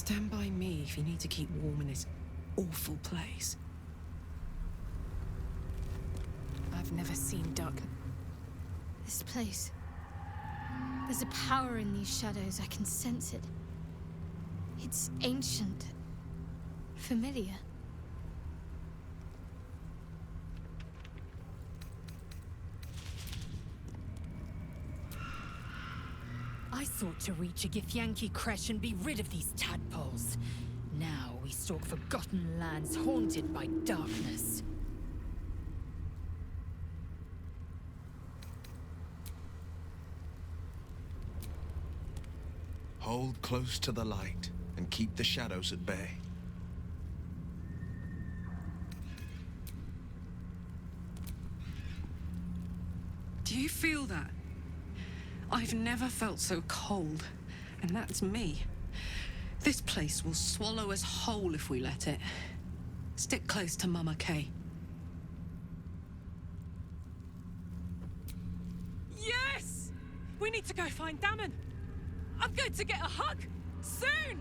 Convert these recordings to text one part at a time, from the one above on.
Stand by me if you need to keep warm in this awful place. I've never seen dark. This place. There's a power in these shadows. I can sense it. It's ancient. Familiar. I sought to reach a Githyanki creche and be rid of these tadpoles. Now we stalk forgotten lands haunted by darkness. Hold close to the light and keep the shadows at bay. Do you feel that? I've never felt so cold, and that's me. This place will swallow us whole if we let it. Stick close to Mama Kay. Yes! We need to go find Damon. I'm going to get a hug soon!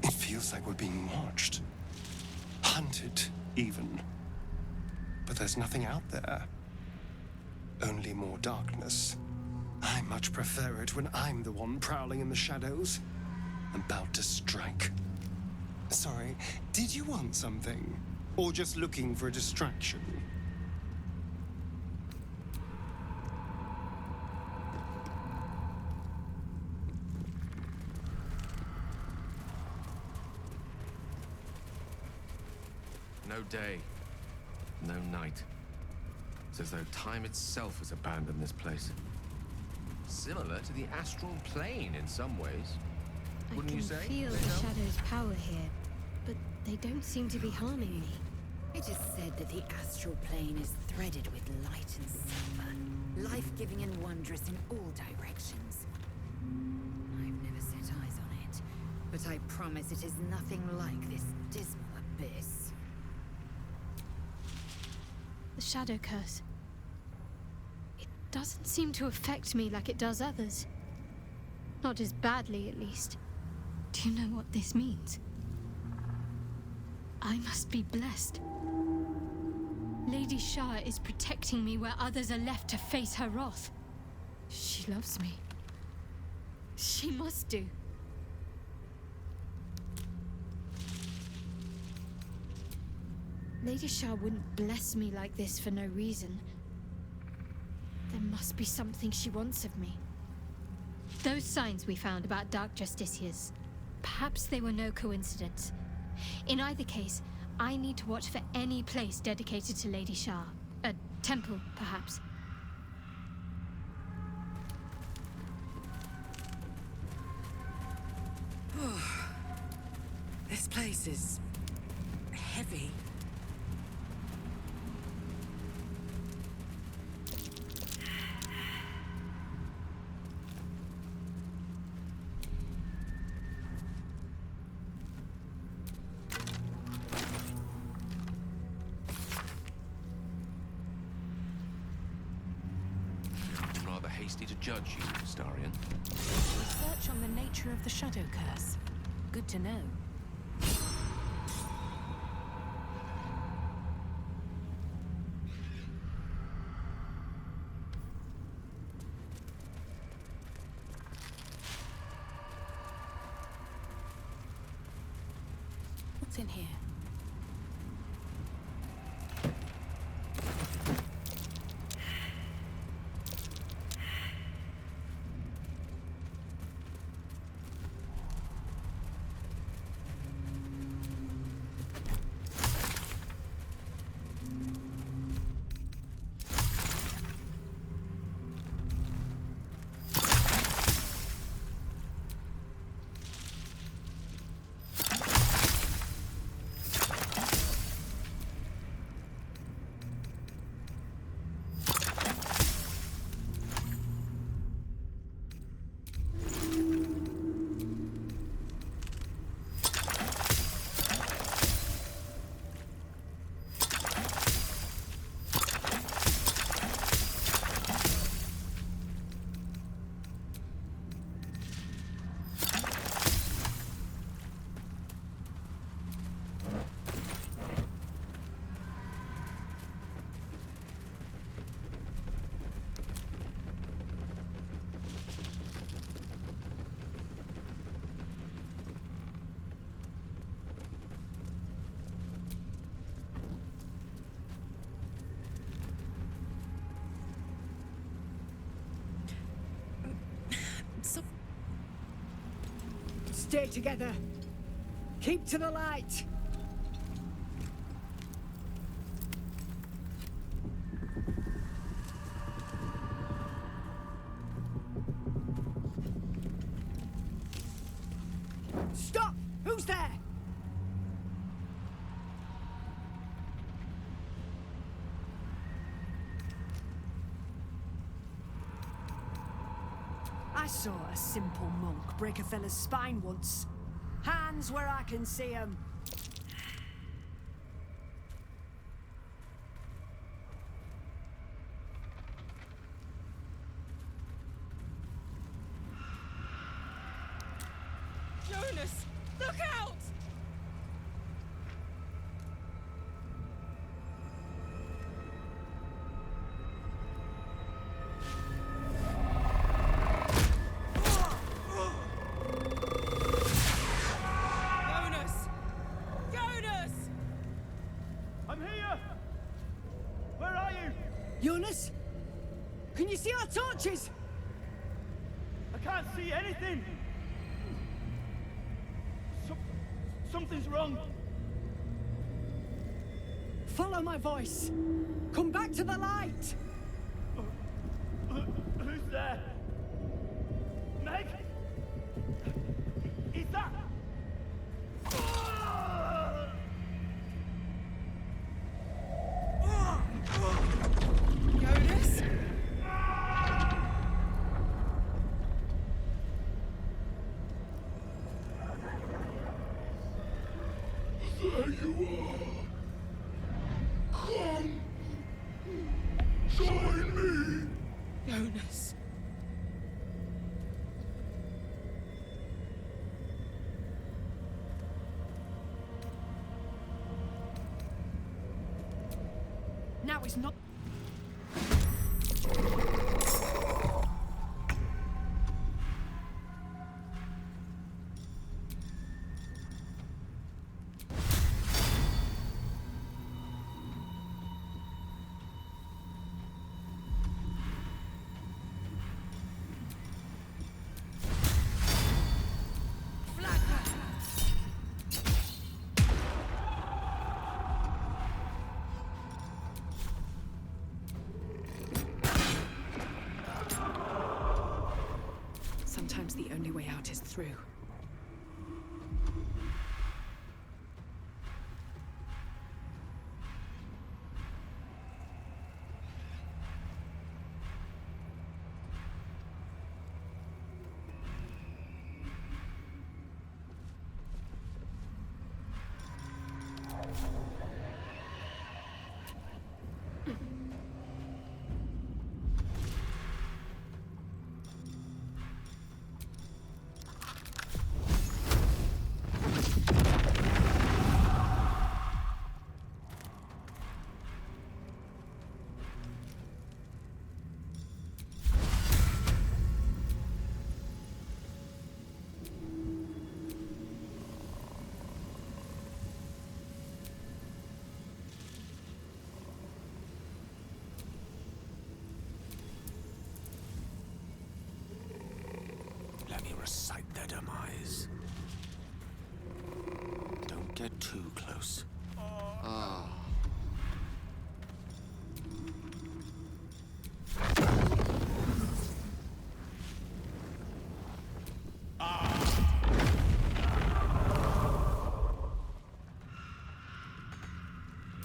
It feels like we're being watched. Hunted, even. But there's nothing out there. Only more darkness. I much prefer it when I'm the one prowling in the shadows. About to strike. Sorry, did you want something? Or just looking for a distraction? No day, no night. It's as though time itself has abandoned this place. Similar to the astral plane in some ways. Wouldn't you say? I can feel the shadows' power here, but they don't seem to be harming me. It is said that the astral plane is threaded with light and silver, life-giving and wondrous in all directions. I've never set eyes on it, but I promise it is nothing like this dismal abyss. The shadow curse. It doesn't seem to affect me like it does others. Not as badly, at least. Do you know what this means? I must be blessed. Lady Shah is protecting me where others are left to face her wrath. She loves me. She must do. Lady Shah wouldn't bless me like this for no reason. There must be something she wants of me. Those signs we found about Dark Justiciars, perhaps they were no coincidence. In either case, I need to watch for any place dedicated to Lady Shah. A temple, perhaps. This place is heavy. I'm rather hasty to judge you, Starion. Research on the nature of the shadow curse. Good to know. What's in here? Stay together. Keep to the light. Stop! Who's there? I saw a simple monk break a fella's spine once. Hands where I can see 'em. Jonas! Look out! Jonas! Jonas! I'm here! Where are you? Jonas? Can you see our torches? I can't see anything! Something's wrong. Follow my voice. Come back to the light. Who's there? Meg? Is that... Jonas? There you are. Come. Join me. Jonas. Now it's not... Sometimes the only way out is through. Let me recite their demise. Don't get too close. Ah.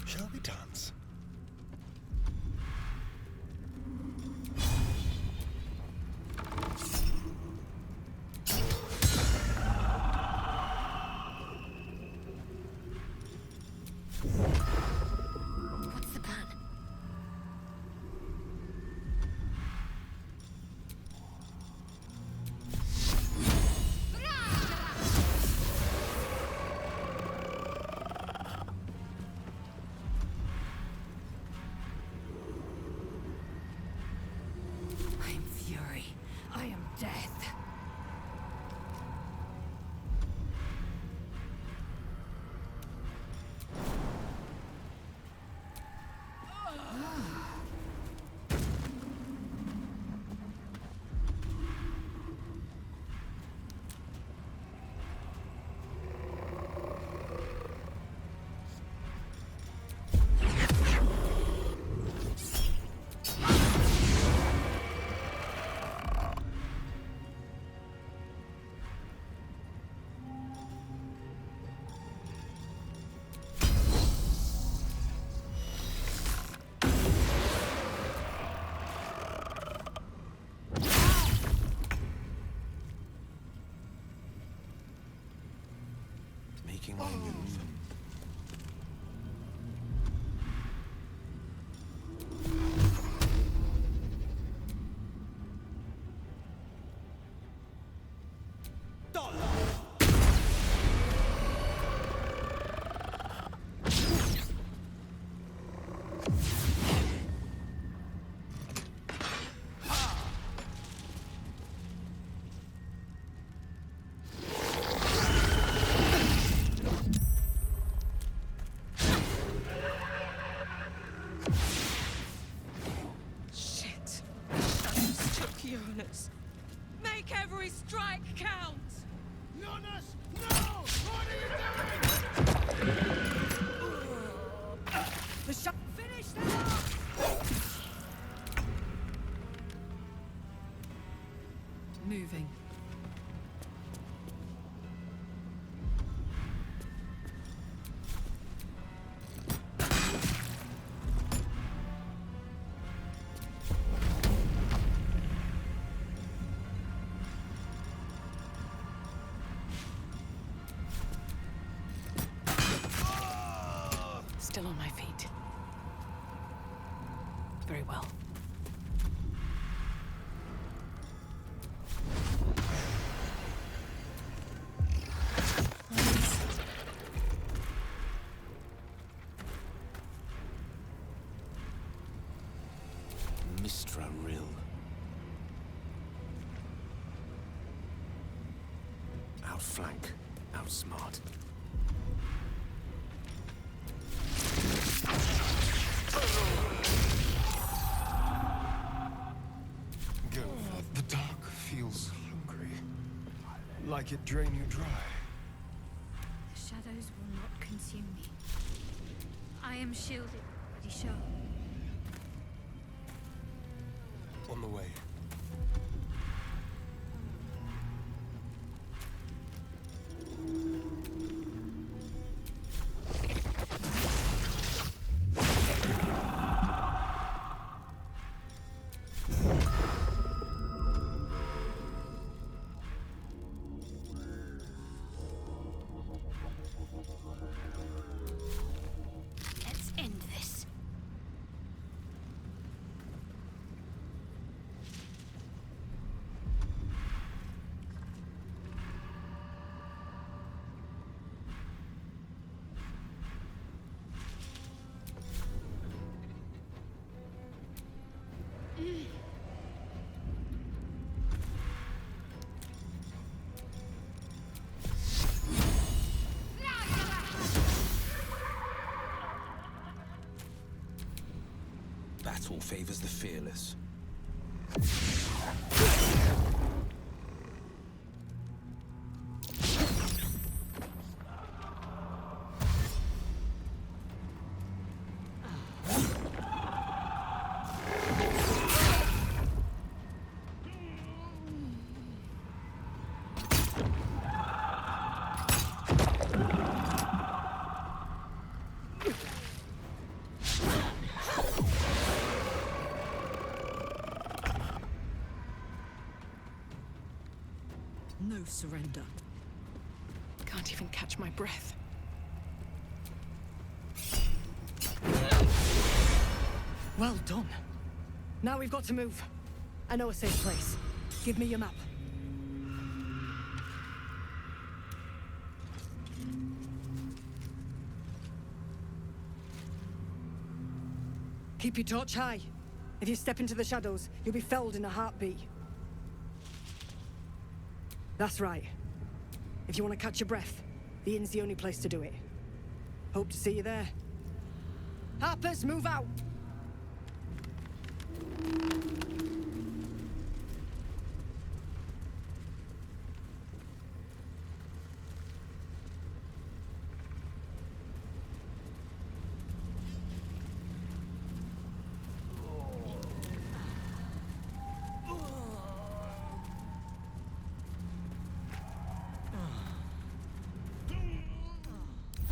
Shall we dance? What's the plan? my youth. Make every strike count! Jonas, no! What are you doing? The shot. Finish them off! Moving. Still on my feet. Very well. Mistra Rill. Outflank, outsmart. The dark feels hungry. Like it drain you dry. The shadows will not consume me. I am shielded, pretty sure. On the way. Let's end this. Battle favors the fearless. No surrender. Can't even catch my breath. Well done. Now we've got to move. I know a safe place. Give me your map. Keep your torch high. If you step into the shadows, you'll be felled in a heartbeat. That's right. If you want to catch your breath, the inn's the only place to do it. Hope to see you there. Harpers, move out!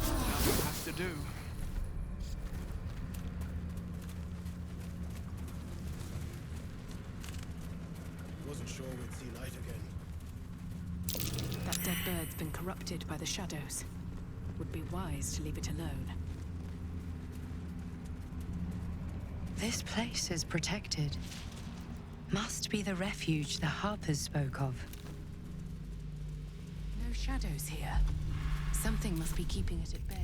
Has to do. Wasn't sure we'd see light again. That dead bird's been corrupted by the shadows. We're be wise to leave it alone. This place is protected. Must be the refuge the Harpers spoke of. No shadows here. Something must be keeping it at bay.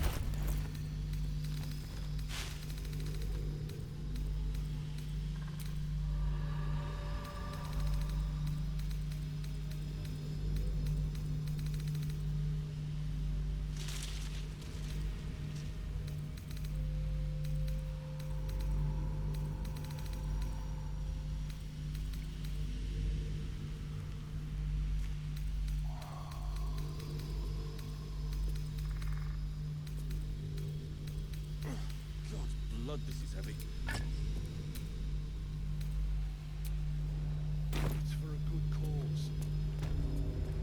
Blood, this is heavy. It's for a good cause.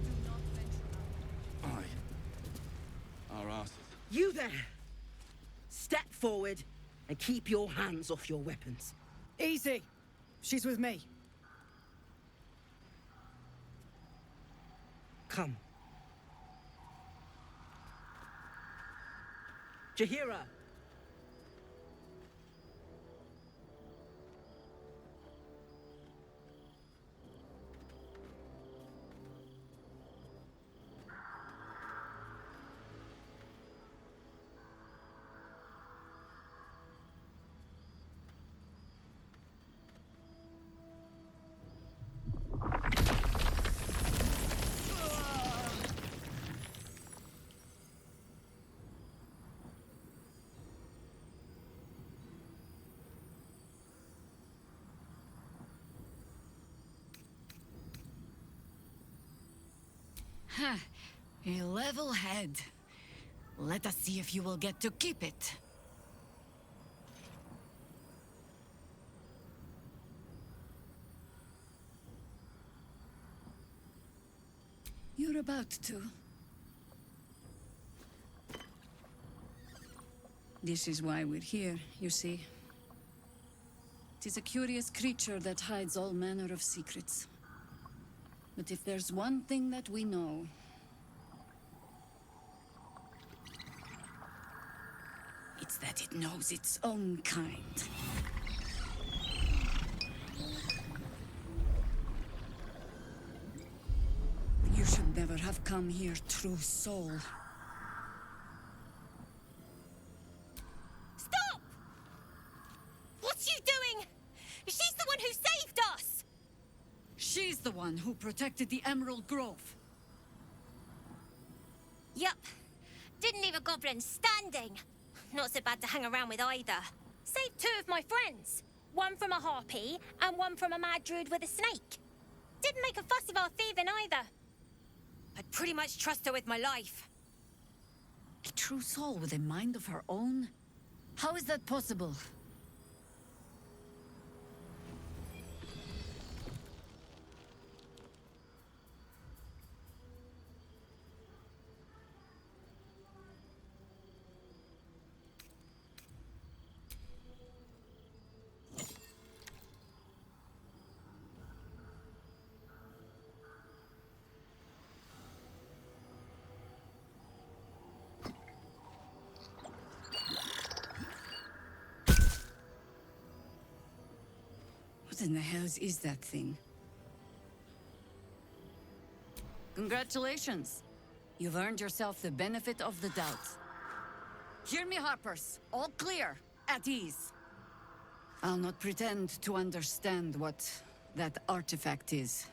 Do not venture out. Aye. Our asses. You there! Step forward and keep your hands off your weapons. Easy. She's with me. Come. Jahira! A level head. Let us see if you will get to keep it. You're about to. This is why we're here, you see. Tis a curious creature that hides all manner of secrets. But if there's one thing that we know... it's that it knows its own kind. You should never have come here, true soul. Stop! What's you doing? She's the one who saved us! She's the one who protected the Emerald Grove. Yup. Didn't leave a goblin standing. Not so bad to hang around with either. Saved two of my friends. One from a harpy, and one from a mad druid with a snake. Didn't make a fuss of our thieving either. I'd pretty much trust her with my life. A true soul with a mind of her own? How is that possible? What in the hells is that thing? Congratulations. You've earned yourself the benefit of the doubt. Hear me, Harpers. All clear. At ease. I'll not pretend to understand what that artifact is.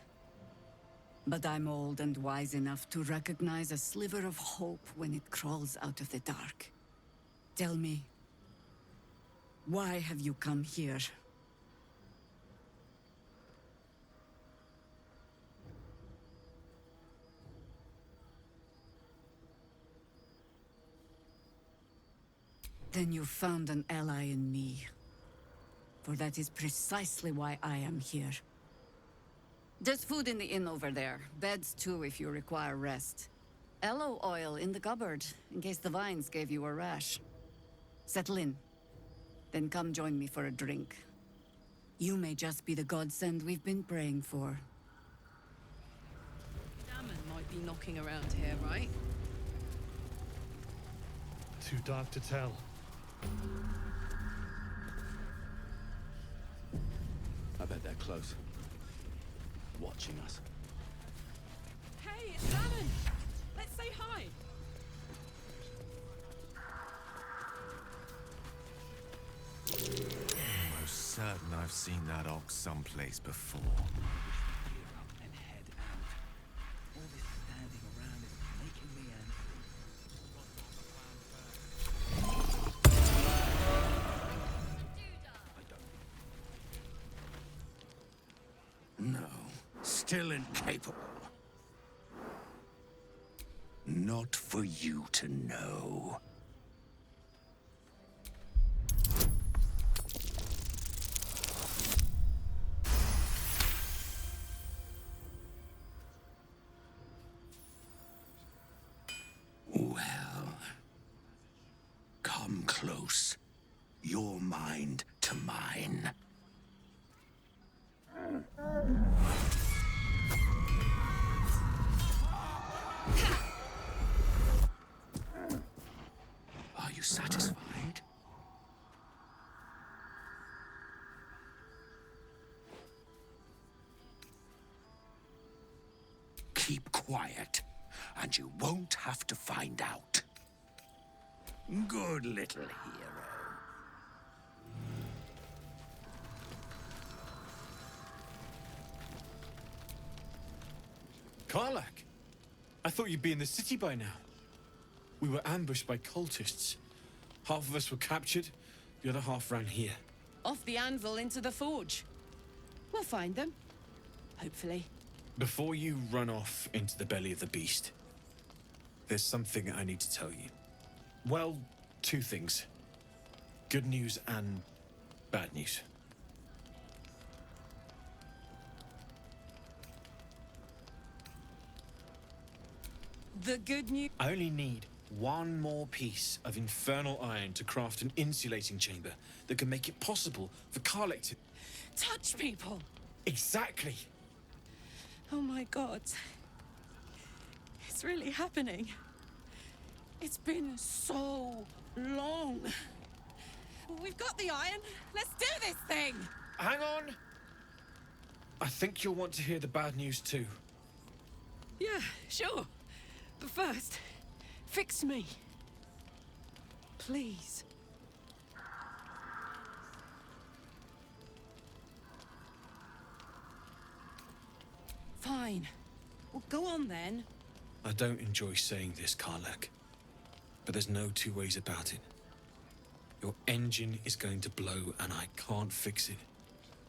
But I'm old and wise enough to recognize a sliver of hope when it crawls out of the dark. Tell me, why have you come here? Then you've found an ally in me. For that is precisely why I am here. There's food in the inn over there. Beds too if you require rest. Aloe oil in the cupboard, in case the vines gave you a rash. Settle in. Then come join me for a drink. You may just be the godsend we've been praying for. Damon might be knocking around here, right? Too dark to tell. I bet they're close. Watching us. Hey, it's Alan! Let's say hi! Almost certain I've seen that ox someplace before. And head out. All this standing around is making me No, still incapable. Not for you to know. Well, come close. Your mind to mine. Are you satisfied? Keep quiet, and you won't have to find out. Good little hero. Karlak! I thought you'd be in the city by now. We were ambushed by cultists. Half of us were captured, the other half ran here. Off the anvil into the forge. We'll find them. Hopefully. Before you run off into the belly of the beast, there's something I need to tell you. Well, two things. Good news and bad news. The good news. I only need one more piece of infernal iron to craft an insulating chamber that can make it possible for Karlak to touch people. Exactly. Oh my god. It's really happening. It's been so long. We've got the iron. Let's do this thing. Hang on. I think you'll want to hear the bad news too. Yeah, sure. But first, fix me. Please. Fine. Well, go on then. I don't enjoy saying this, Karlak, but there's no two ways about it. Your engine is going to blow and I can't fix it.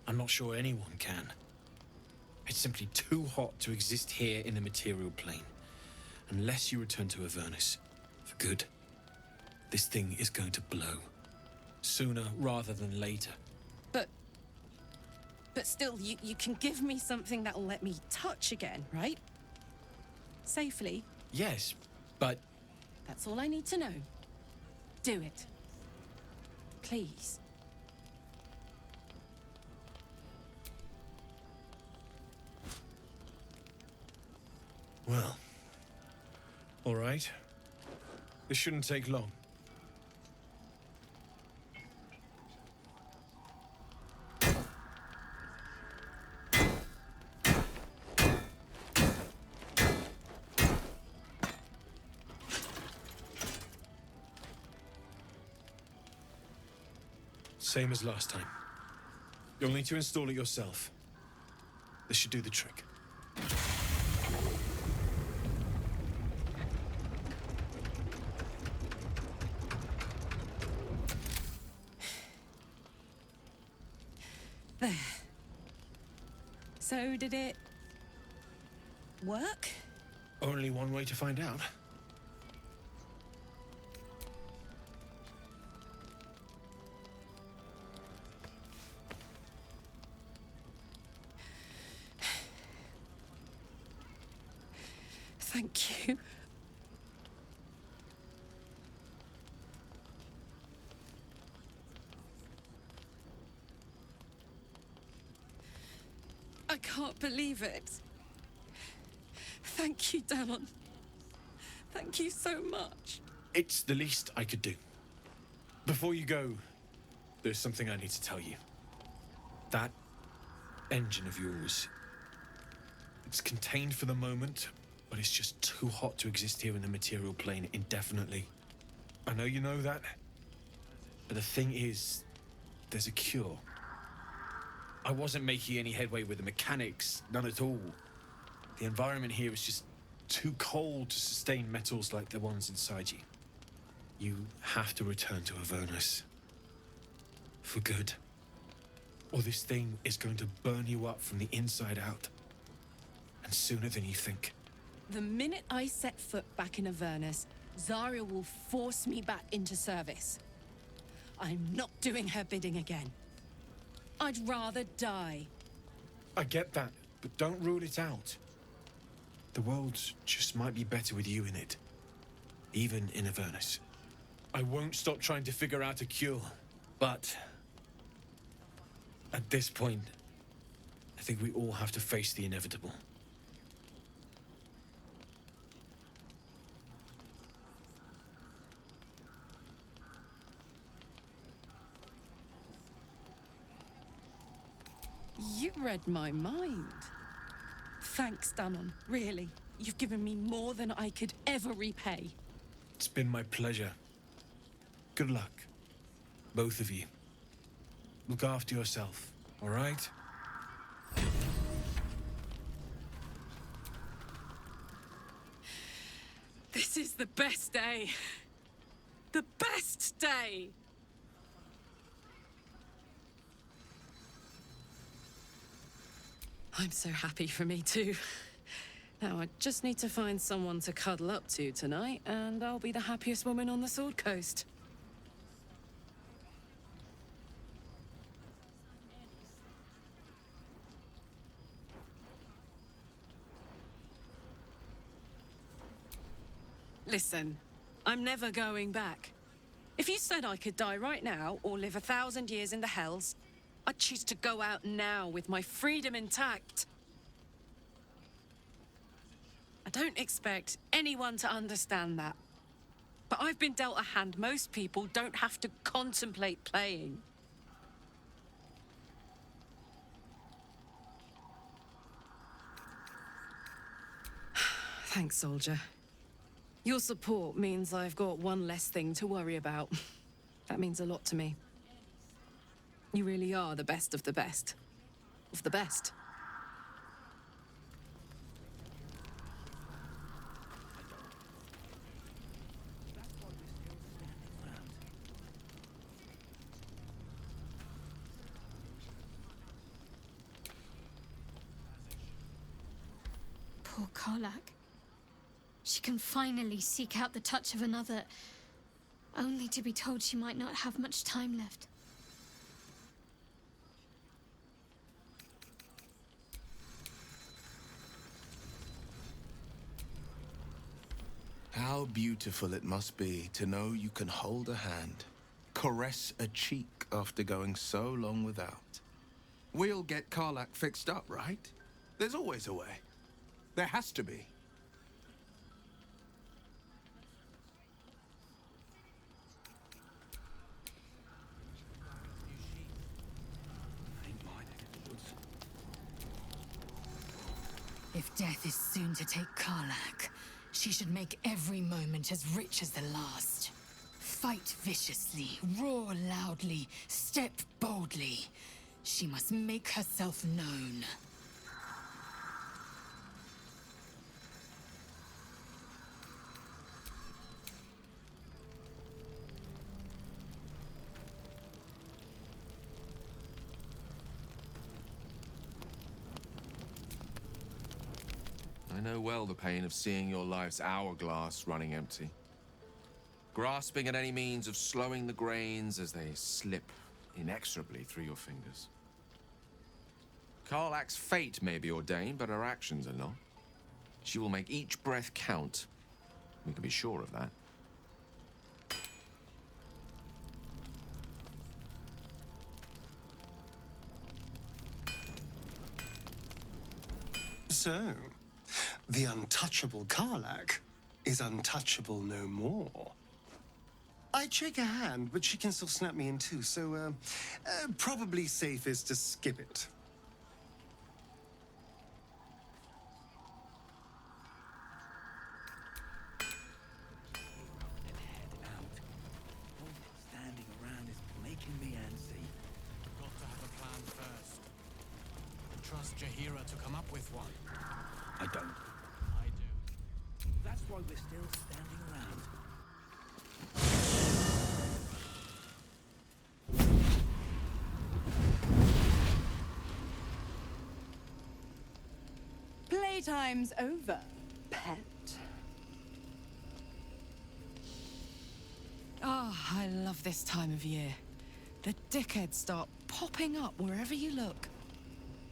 I'm not sure anyone can. It's simply too hot to exist here in the material plane. Unless you return to Avernus for good, this thing is going to blow. Sooner rather than later. But still, you can give me something that'll let me touch again, right? Safely. Yes, but... That's all I need to know. Do it. Please. Well... all right. This shouldn't take long. Same as last time. You'll need to install it yourself. This should do the trick. There. So did it work? Only one way to find out. Thank you. I can't believe it. Thank you, Danon. Thank you so much. It's the least I could do. Before you go, there's something I need to tell you. That engine of yours, it's contained for the moment, but it's just too hot to exist here in the material plane indefinitely. I know you know that, but the thing is, there's a cure. I wasn't making any headway with the mechanics, none at all. The environment here is just too cold to sustain metals like the ones inside you. You have to return to Avernus. For good. Or this thing is going to burn you up from the inside out. And sooner than you think. The minute I set foot back in Avernus, Zarya will force me back into service. I'm not doing her bidding again. I'd rather die. I get that, but don't rule it out. The world just might be better with you in it. Even in Avernus. I won't stop trying to figure out a cure, but at this point, I think we all have to face the inevitable. You read my mind. Thanks, Danon. Really. You've given me more than I could ever repay. It's been my pleasure. Good luck, both of you. Look after yourself, all right? This is the best day. The best day! I'm so happy for me too. Now I just need to find someone to cuddle up to tonight, and I'll be the happiest woman on the Sword Coast. Listen, I'm never going back. If you said I could die right now, or live 1,000 years in the Hells, I'd choose to go out now with my freedom intact. I don't expect anyone to understand that. But I've been dealt a hand most people don't have to contemplate playing. Thanks, soldier. Your support means I've got one less thing to worry about. That means a lot to me. You really are the best of the best. Of the best. Poor Karlak. She can finally seek out the touch of another, only to be told she might not have much time left. How beautiful it must be to know you can hold a hand, caress a cheek after going so long without. We'll get Karlak fixed up, right? There's always a way. There has to be. If death is soon to take Karlak, she should make every moment as rich as the last. Fight viciously, roar loudly, step boldly. She must make herself known. I know well the pain of seeing your life's hourglass running empty. Grasping at any means of slowing the grains as they slip inexorably through your fingers. Karlak's fate may be ordained, but her actions are not. She will make each breath count. We can be sure of that. So, the untouchable Karlak is untouchable no more. I'd shake her hand, but she can still snap me in two, so probably safest to skip it. And head out. All this standing around is making me antsy. Got to have a plan first. Trust Jaheira to come up with one. I don't. I do. That's why we're still standing around. Playtime's over, pet. Ah, I love this time of year. The dickheads start popping up wherever you look.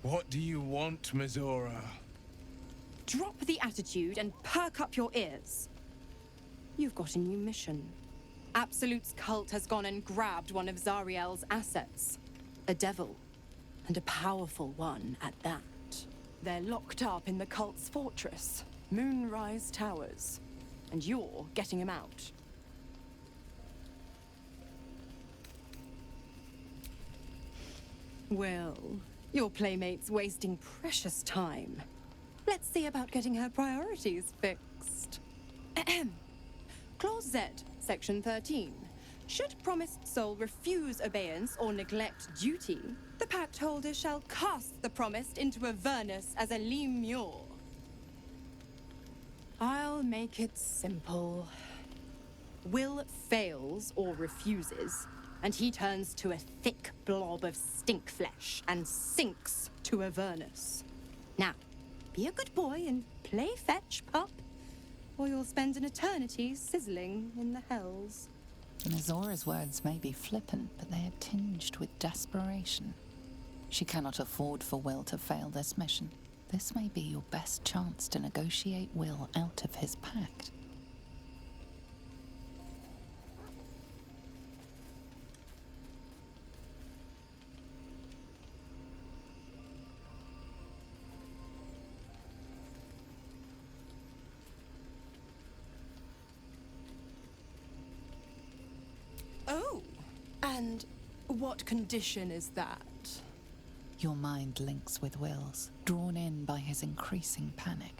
What do you want, Mizora? Drop the attitude and perk up your ears. You've got a new mission. Absolute's cult has gone and grabbed one of Zariel's assets. A devil. And a powerful one at that. They're locked up in the cult's fortress, Moonrise Towers. And you're getting him out. Well, your playmate's wasting precious time. Let's see about getting her priorities fixed. Clause Z, Section 13. Should promised soul refuse obeyance or neglect duty, the pact holder shall cast the promised into Avernus as a lemure. I'll make it simple. Will fails or refuses, and he turns to a thick blob of stink flesh and sinks to Avernus. Now, be a good boy and play fetch, pup, or you'll spend an eternity sizzling in the hells. Mizora's words may be flippant, but they are tinged with desperation. She cannot afford for Will to fail this mission. This may be your best chance to negotiate Will out of his pact. Oh, and what condition is that? Your mind links with Will's, drawn in by his increasing panic.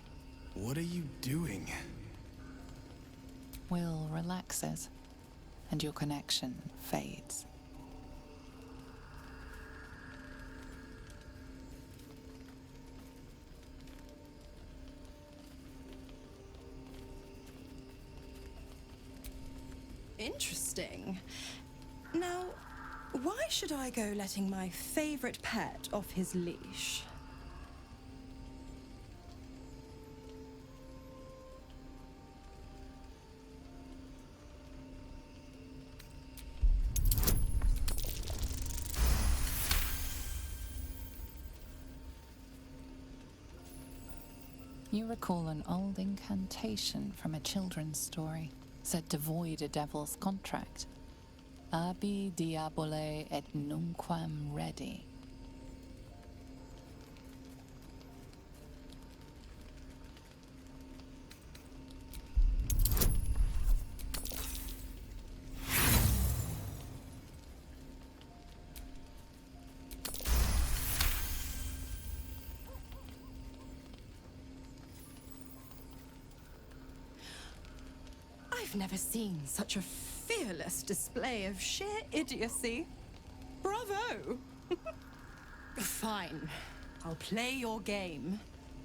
What are you doing? Will relaxes, and your connection fades. Interesting. Now, why should I go letting my favorite pet off his leash? You recall an old incantation from a children's story, said to void a devil's contract. Abi diabole et nunquam redi. I've never seen such a fearless display of sheer idiocy. Bravo! Fine. I'll play your game.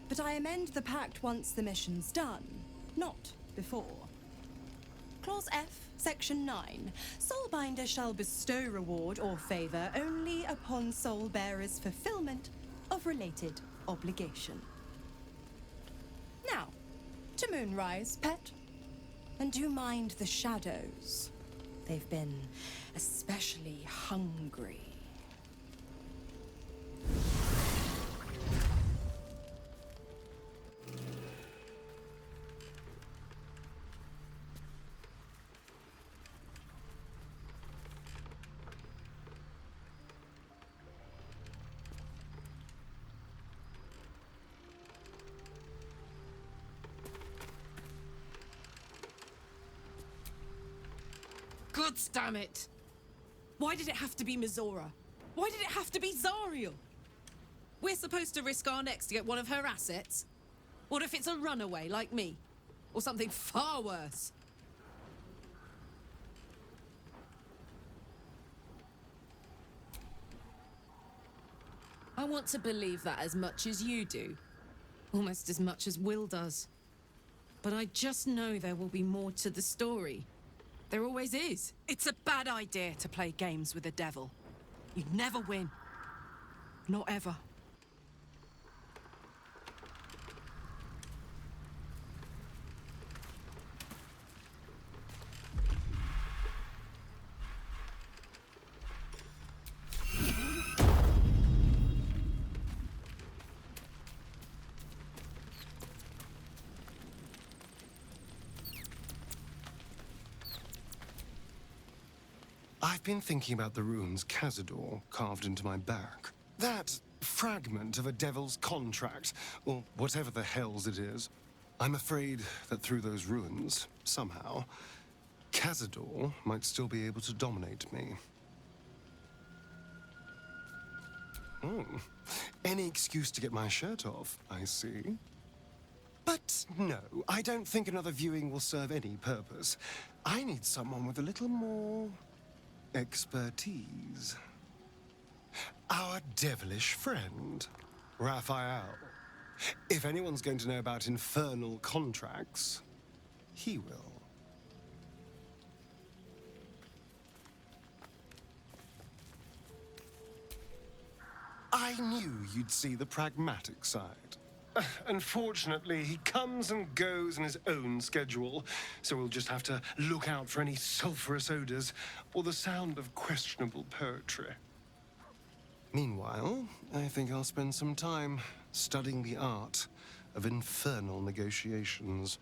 But I amend the pact once the mission's done, not before. Clause F, Section 9. Soulbinder shall bestow reward or favor only upon soul bearer's fulfillment of related obligation. Now, to Moonrise, pet. And do mind the shadows. They've been especially hungry. Good gods damn it! Why did it have to be Mizora? Why did it have to be Zariel? We're supposed to risk our necks to get one of her assets? What if it's a runaway like me? Or something far worse? I want to believe that as much as you do. Almost as much as Will does. But I just know there will be more to the story. There always is. It's a bad idea to play games with the devil. You'd never win. Not ever. I've been thinking about the runes Cazador carved into my back. That fragment of a devil's contract, or whatever the hells it is. I'm afraid that through those runes, somehow, Cazador might still be able to dominate me. Oh, any excuse to get my shirt off, I see. But no, I don't think another viewing will serve any purpose. I need someone with a little more expertise. Our devilish friend, Raphael. If anyone's going to know about infernal contracts, he will. I knew you'd see the pragmatic side. Unfortunately, he comes and goes in his own schedule, so we'll just have to look out for any sulphurous odors or the sound of questionable poetry. Meanwhile, I think I'll spend some time studying the art of infernal negotiations.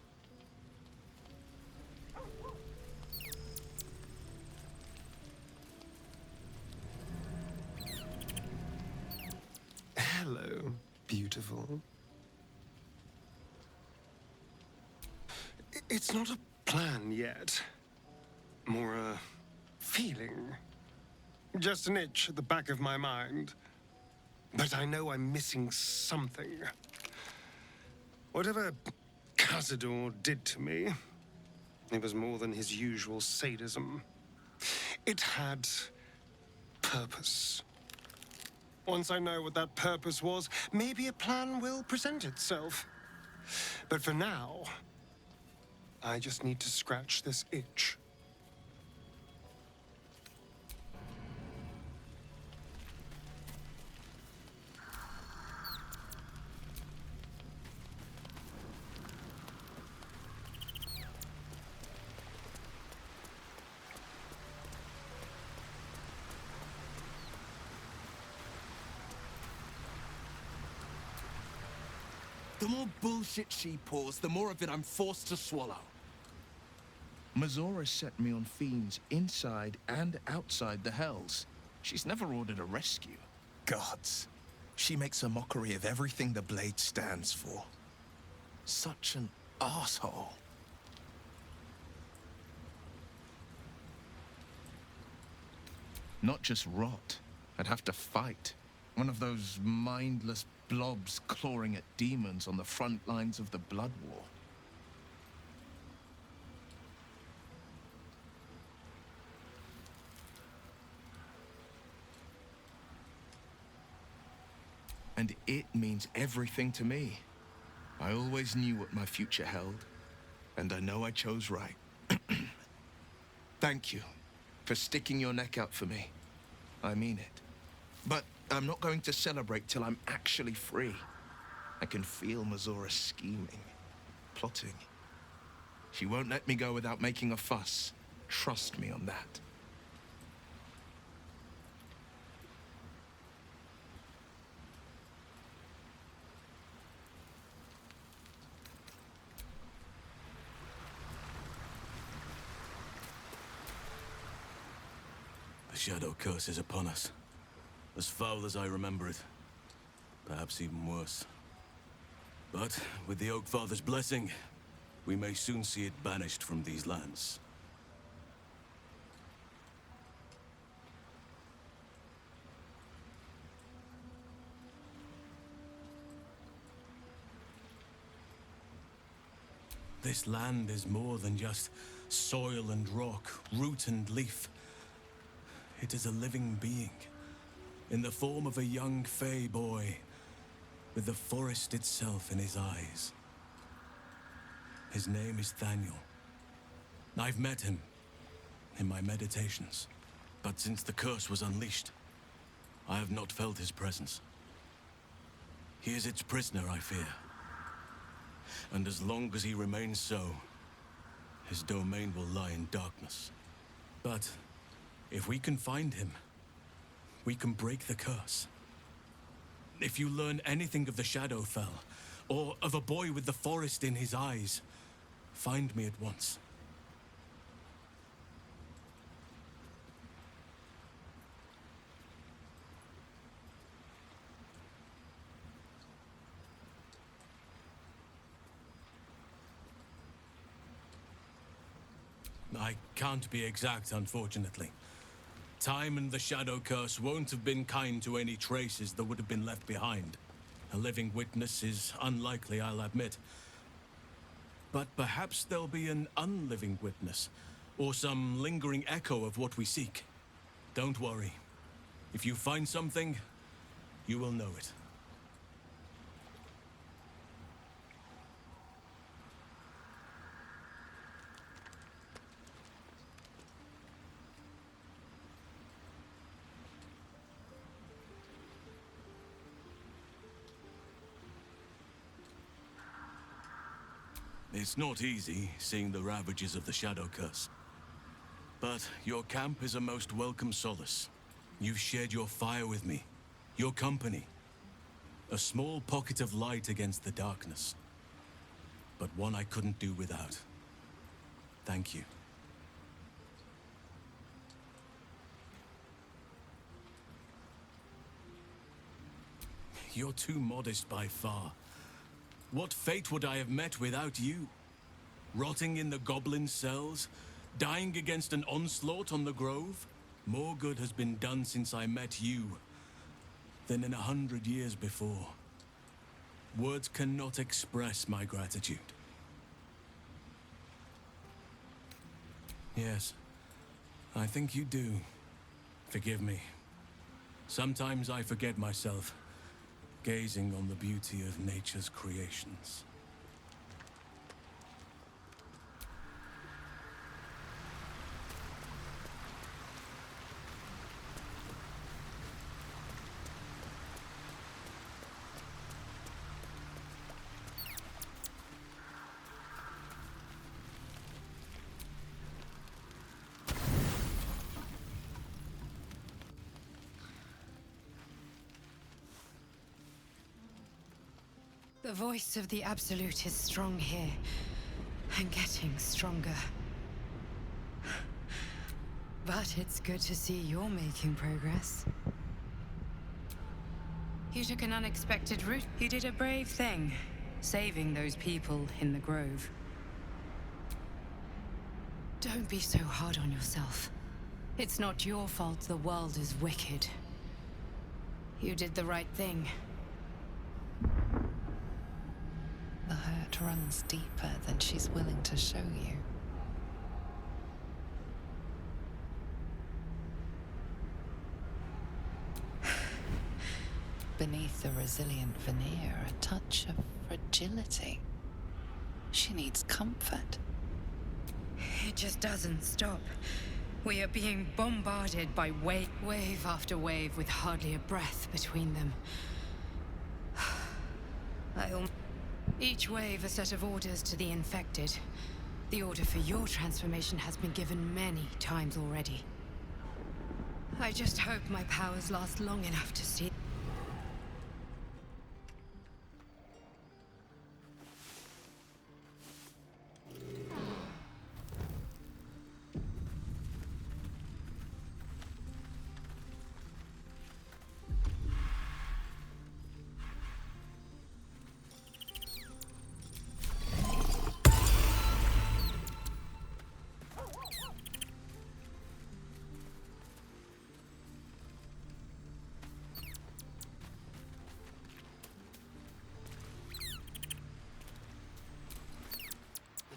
Hello, beautiful. It's not a plan yet. More a feeling. Just an itch at the back of my mind. But I know I'm missing something. Whatever Cazador did to me, it was more than his usual sadism. It had purpose. Once I know what that purpose was, maybe a plan will present itself. But for now, I just need to scratch this itch. The more bullshit she pours, the more of it I'm forced to swallow. Mizora set me on fiends inside and outside the Hells. She's never ordered a rescue. Gods. She makes a mockery of everything the Blade stands for. Such an asshole. Not just rot. I'd have to fight. One of those mindless blobs clawing at demons on the front lines of the Blood War. And it means everything to me. I always knew what my future held, and I know I chose right. Thank you for sticking your neck out for me. I mean it. But I'm not going to celebrate till I'm actually free. I can feel Mizora scheming, plotting. She won't let me go without making a fuss. Trust me on that. The Shadow Curse is upon us. As foul as I remember it. Perhaps even worse. But with the Oak Father's blessing, we may soon see it banished from these lands. This land is more than just soil and rock, root and leaf. It is a living being, in the form of a young Fey boy, with the forest itself in his eyes. His name is Thaniel. I've met him in my meditations, but since the curse was unleashed, I have not felt his presence. He is its prisoner, I fear. And as long as he remains so, his domain will lie in darkness. But if we can find him, we can break the curse. If you learn anything of the Shadowfell, or of a boy with the forest in his eyes, find me at once. I can't be exact, unfortunately. Time and the Shadow Curse won't have been kind to any traces that would have been left behind. A living witness is unlikely, I'll admit. But perhaps there'll be an unliving witness, or some lingering echo of what we seek. Don't worry. If you find something, you will know it. It's not easy, seeing the ravages of the Shadow Curse. But your camp is a most welcome solace. You've shared your fire with me, your company. A small pocket of light against the darkness. But one I couldn't do without. Thank you. You're too modest by far. What fate would I have met without you? Rotting in the goblin cells? Dying against an onslaught on the grove? More good has been done since I met you than in 100 years before. Words cannot express my gratitude. Yes, I think you do. Forgive me. Sometimes I forget myself, gazing on the beauty of nature's creations. The voice of the Absolute is strong here, and getting stronger. But it's good to see you're making progress. You took an unexpected route. You did a brave thing, saving those people in the grove. Don't be so hard on yourself. It's not your fault the world is wicked. You did the right thing. The hurt runs deeper than she's willing to show you. Beneath the resilient veneer, a touch of fragility. She needs comfort. It just doesn't stop. We are being bombarded by wave after wave with hardly a breath between them. Each wave a set of orders to the infected. The order for your transformation has been given many times already. I just hope my powers last long enough to see.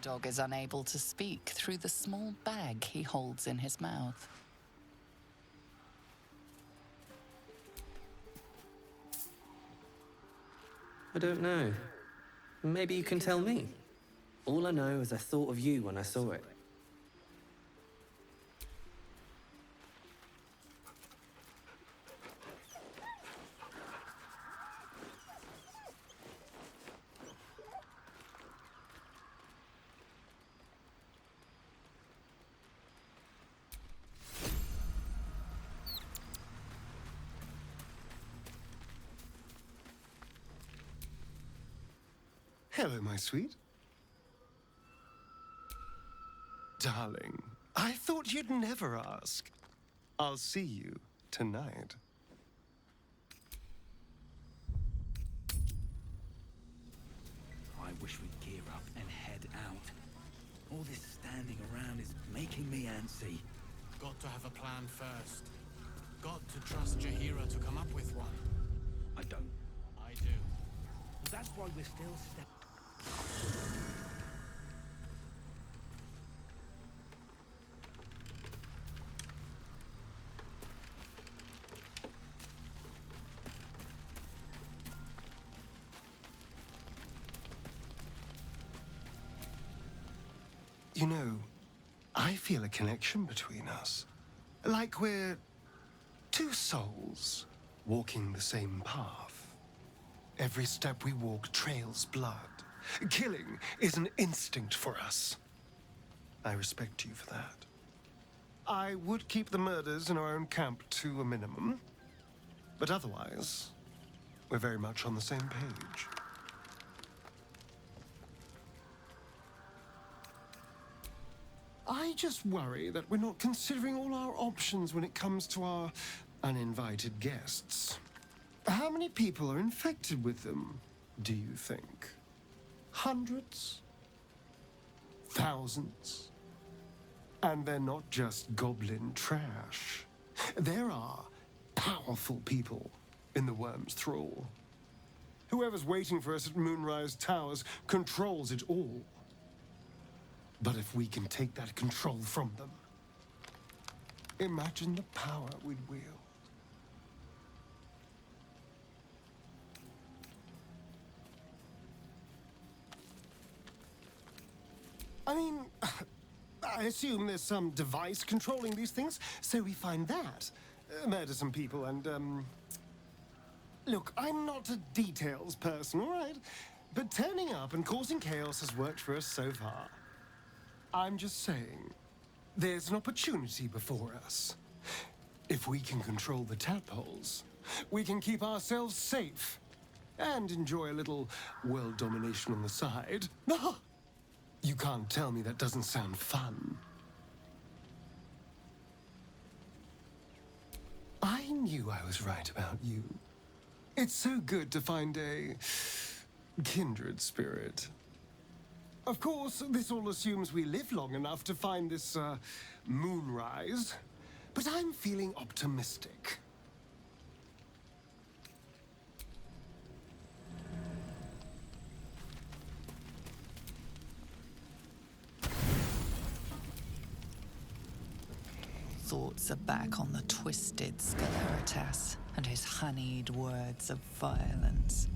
dog is unable to speak through the small bag he holds in his mouth. I don't know. Maybe you can tell me. All I know is I thought of you when I saw it. Hello, my sweet. Darling, I thought you'd never ask. I'll see you tonight. I wish we'd gear up and head out. All this standing around is making me antsy. Got to have a plan first. Got to trust Jaheira to come up with one. I don't. I do. That's why we're still You know, I feel a connection between us. Like we're two souls walking the same path. Every step we walk trails blood. Killing is an instinct for us. I respect you for that. I would keep the murders in our own camp to a minimum, but otherwise, we're very much on the same page. I just worry that we're not considering all our options when it comes to our uninvited guests. How many people are infected with them, do you think? Hundreds? Thousands? And they're not just goblin trash. There are powerful people in the Worm's thrall. Whoever's waiting for us at Moonrise Towers controls it all. But if we can take that control from them, imagine the power we'd wield. I mean, I assume there's some device controlling these things, so we find that. Murder some people and, Look, I'm not a details person, all right? But turning up and causing chaos has worked for us so far. I'm just saying, there's an opportunity before us. If we can control the tadpoles, we can keep ourselves safe and enjoy a little world domination on the side. You can't tell me that doesn't sound fun. I knew I was right about you. It's so good to find a kindred spirit. Of course, this all assumes we live long enough to find this, moonrise. But I'm feeling optimistic. Thoughts are back on the twisted Sceleritas and his honeyed words of violence.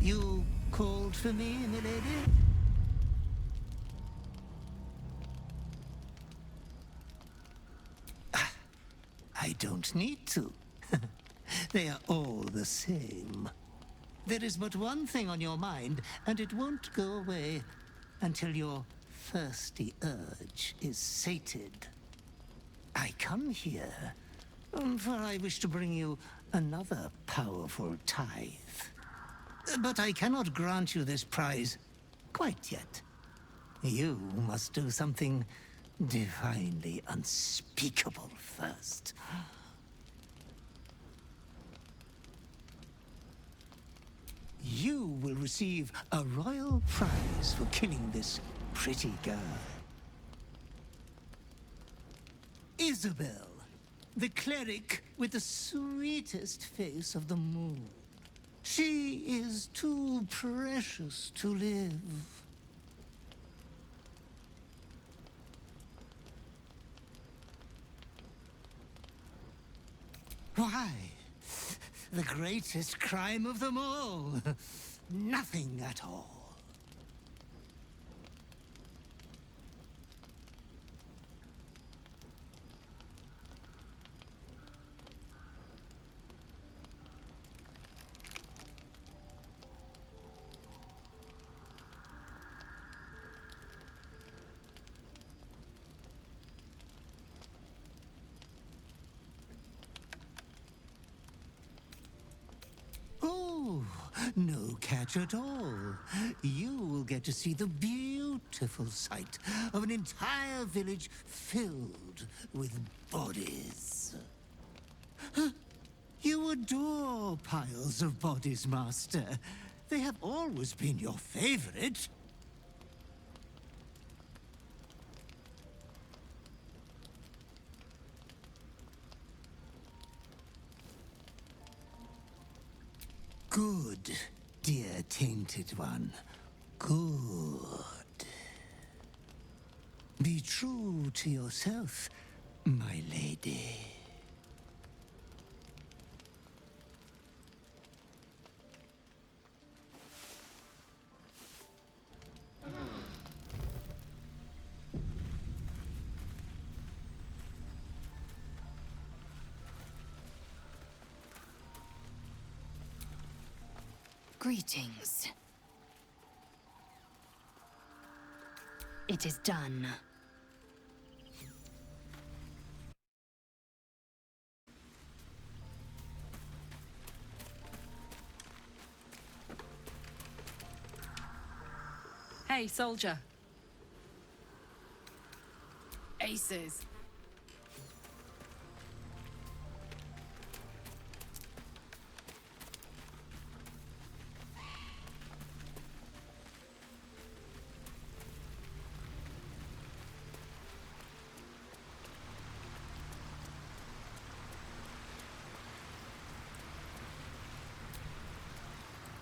You called for me, milady? I don't need to. They are all the same. There is but one thing on your mind, and it won't go away until your thirsty urge is sated. I come here, for I wish to bring you another powerful tithe. But I cannot grant you this prize quite yet. You must do something divinely unspeakable first. You will receive a royal prize for killing this pretty girl. Isabel, the cleric with the sweetest face of them all. She is too precious to live. Why? The greatest crime of them all. Nothing at all. Oh, no catch at all. You will get to see the beautiful sight of an entire village filled with bodies. Huh? You adore piles of bodies, Master. They have always been your favorite. Good, dear tainted one. Good. Be true to yourself, my lady. Greetings. It is done. Hey, soldier. Aces.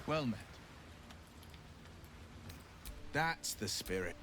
Well met. That's the spirit.